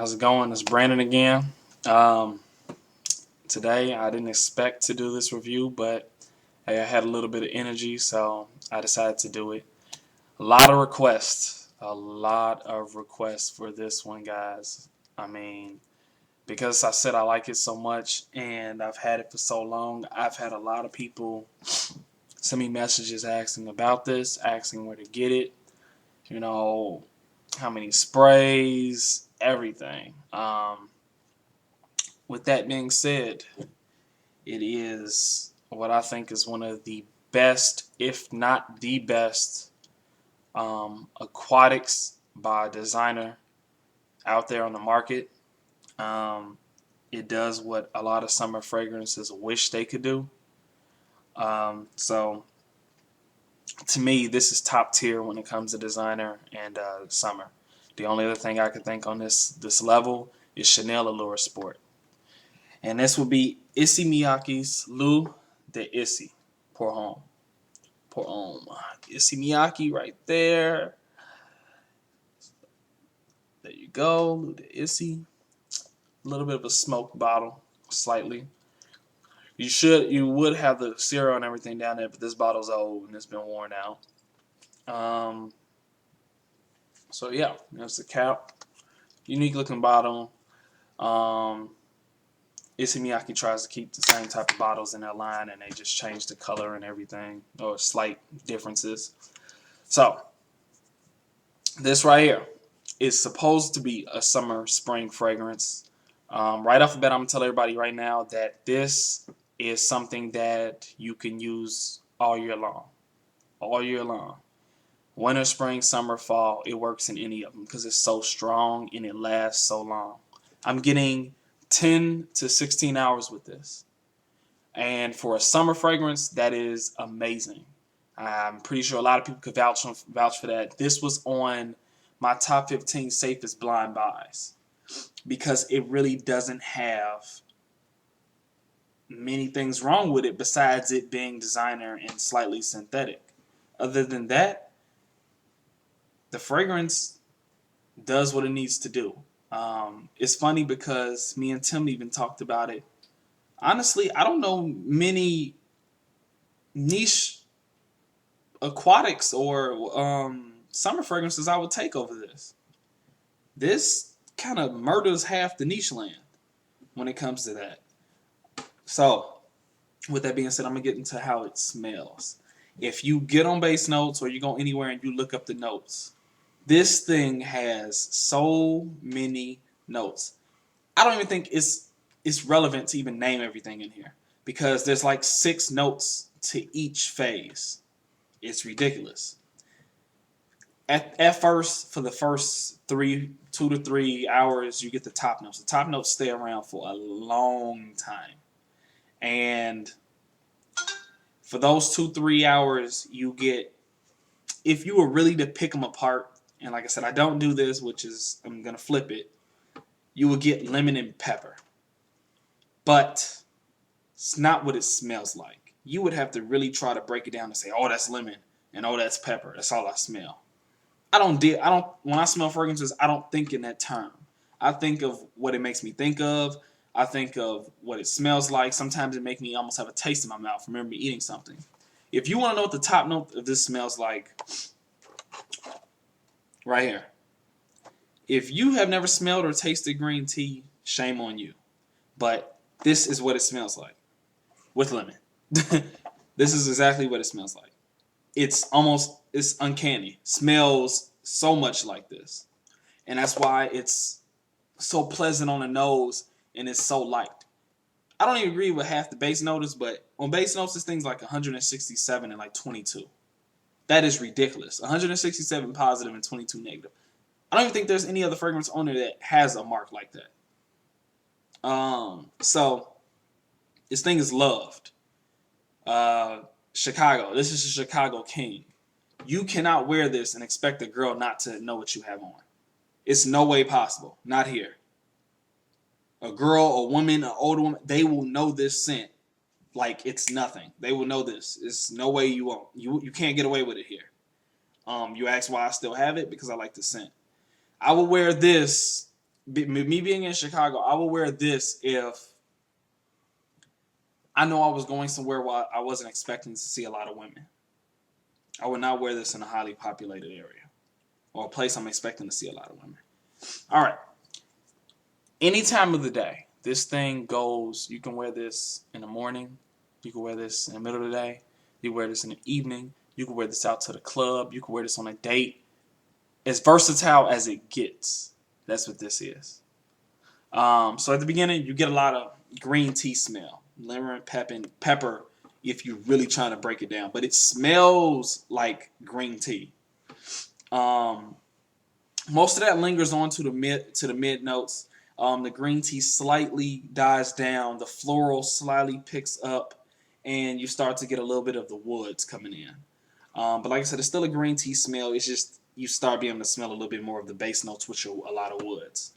How's it going? It's Brandon again. Um, Today, I didn't expect to do this review, but hey, I had a little bit of energy, so I decided to do it. A lot of requests for this one, guys. I mean, because I said I like it so much and I've had it for so long, I've had a lot of people send me messages asking about this, asking where to get it, you know, how many sprays, everything. With that being said, it is what I think is one of the best, if not the best, aquatics by a designer out there on the market. Um, it does what a lot of summer fragrances wish they could do. So, to me, this is top tier when it comes to designer and summer. The only other thing I could think on this level is Chanel Allure Sport. And this will be Issey Miyake's Lou de Issey. Pour home. Pour home. Issey Miyake right there. There you go. Lou de Issey. A little bit of a smoke bottle. Slightly. You would have the cereal and everything down there, but this bottle's old and it's been worn out. So yeah, that's the cap. Unique looking bottle. Issey Miyake tries to keep the same type of bottles in their line, and they just change the color and everything, or slight differences. So, this right here is supposed to be a summer spring fragrance. Right off the bat, I'm going to tell everybody right now that this is something that you can use all year long. All year long. Winter, spring, summer, fall, it works in any of them because it's so strong and it lasts so long. I'm getting 10 to 16 hours with this. And for a summer fragrance, that is amazing. I'm pretty sure a lot of people could vouch for that. This was on my top 15 safest blind buys because it really doesn't have many things wrong with it besides it being designer and slightly synthetic. Other than that, the fragrance does what it needs to do. It's funny because me and Tim even talked about it. Honestly, I don't know many niche aquatics or summer fragrances I would take over this. This kind of murders half the niche land when it comes to that. So, with that being said, I'm going to get into how it smells. If you get on Base Notes or you go anywhere and you look up the notes, this thing has so many notes. I don't even think it's relevant to even name everything in here because there's like 6 notes to each phase. It's ridiculous. At first, for the first 2 to 3 hours, you get the top notes. The top notes stay around for a long time. And for those 2-3 hours, you get, if you were really to pick them apart, and like I said, I don't do this, which is, I'm going to flip it, you will get lemon and pepper. But it's not what it smells like. You would have to really try to break it down and say, oh, that's lemon, and oh, that's pepper. That's all I smell. When I smell fragrances, I don't think in that term. I think of what it makes me think of. I think of what it smells like. Sometimes it makes me almost have a taste in my mouth. Remember me eating something. If you want to know what the top note of this smells like, right here. If you have never smelled or tasted green tea, shame on you. But this is what it smells like with lemon. This is exactly what it smells like. It's uncanny. Smells so much like this. And that's why it's so pleasant on the nose and it's so light. I don't even agree with half the base notes, but on base notes, this thing's like 167 and like 22. That is ridiculous. 167 positive and 22 negative. I don't even think there's any other fragrance on there that has a mark like that. So this thing is loved. Chicago. This is a Chicago king. You cannot wear this and expect a girl not to know what you have on. It's no way possible. Not here. A girl, a woman, an older woman, they will know this scent like it's nothing. They will know this. It's no way you won't. You can't get away with it here. You ask why I still have it? Because I like the scent. I will wear this me being in Chicago, I would wear this if I know I was going somewhere where I wasn't expecting to see a lot of women. I would not wear this in a highly populated area or a place I'm expecting to see a lot of women. All right. Any time of the day, this thing goes. You can wear this in the morning. You can wear this in the middle of the day. You can wear this in the evening. You can wear this out to the club. You can wear this on a date. As versatile as it gets. That's what this is. So at the beginning, you get a lot of green tea smell. Lemon, pepper, if you're really trying to break it down. But it smells like green tea. Most of that lingers on to the mid notes. The green tea slightly dies down. The floral slightly picks up. And you start to get a little bit of the woods coming in. But like I said, it's still a green tea smell. It's just you start being able to smell a little bit more of the base notes, which are a lot of woods.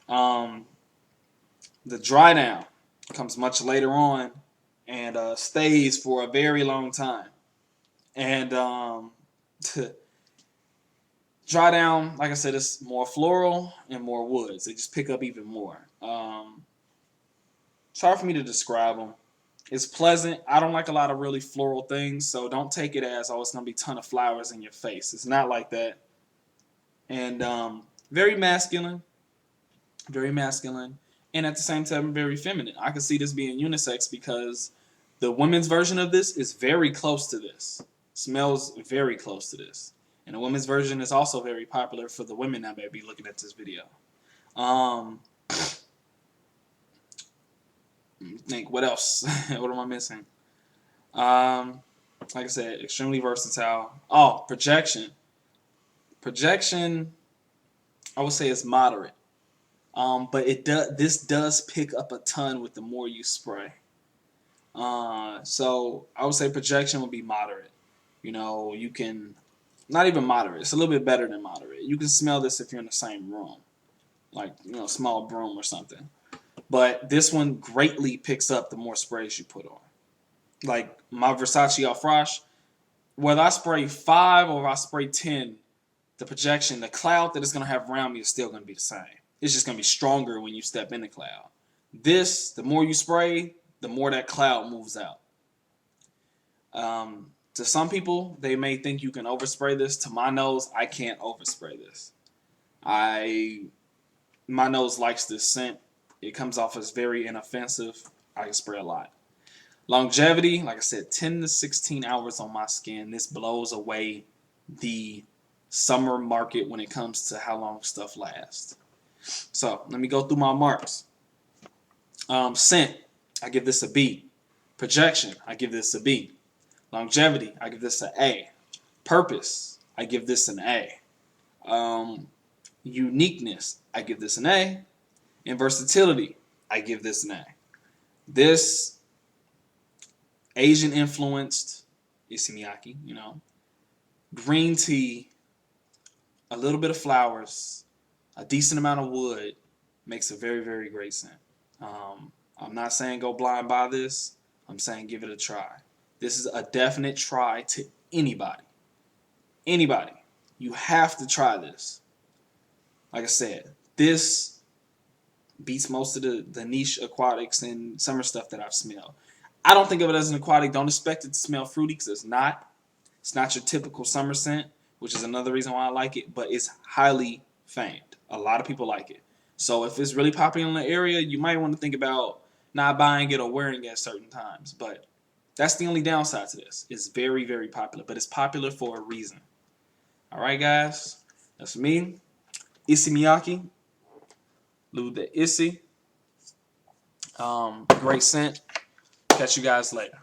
The dry down comes much later on and stays for a very long time. And dry down, like I said, it's more floral and more woods. They just pick up even more. It's hard for me to describe them. It's pleasant. I don't like a lot of really floral things, so don't take it as, oh, it's going to be a ton of flowers in your face. It's not like that. And very masculine. Very masculine. And at the same time, very feminine. I can see this being unisex because the women's version of this is very close to this. Smells very close to this. And the women's version is also very popular for the women that may be looking at this video. Think, what else? What am I missing? Like I said, extremely versatile. Oh, projection. Projection, I would say is moderate. But this does pick up a ton with the more you spray. So I would say projection would be moderate. You know, you can, not even moderate. It's a little bit better than moderate. You can smell this if you're in the same room, like, you know, small broom or something. But this one greatly picks up the more sprays you put on. Like my Versace Alfresh, whether I spray 5 or if I spray 10, the projection, the cloud that it's going to have around me is still going to be the same. It's just going to be stronger when you step in the cloud. This, the more you spray, the more that cloud moves out. To some people, they may think you can overspray this. To my nose, I can't overspray this. My nose likes this scent. It comes off as very inoffensive. I can spray a lot. Longevity, like I said, 10 to 16 hours on my skin. This blows away the summer market when it comes to how long stuff lasts. So let me go through my marks. Scent, I give this a B. Projection, I give this a B. Longevity, I give this an A. Purpose, I give this an A. Uniqueness, I give this an A. And versatility, I give this an A. This Asian influenced Issey Miyake, you know, green tea, a little bit of flowers, a decent amount of wood makes a very, very great scent. I'm not saying go blind buy this. I'm saying give it a try. This is a definite try to anybody. Anybody. You have to try this. Like I said, this beats most of the niche aquatics and summer stuff that I've smelled. I don't think of it as an aquatic. Don't expect it to smell fruity because it's not. It's not your typical summer scent, which is another reason why I like it, but it's highly famed. A lot of people like it. So if it's really popular in the area, you might want to think about not buying it or wearing it at certain times. But that's the only downside to this. It's very, very popular, but it's popular for a reason. All right, guys. That's me, Issey Miyake. Lou the Issey. Great scent. Catch you guys later.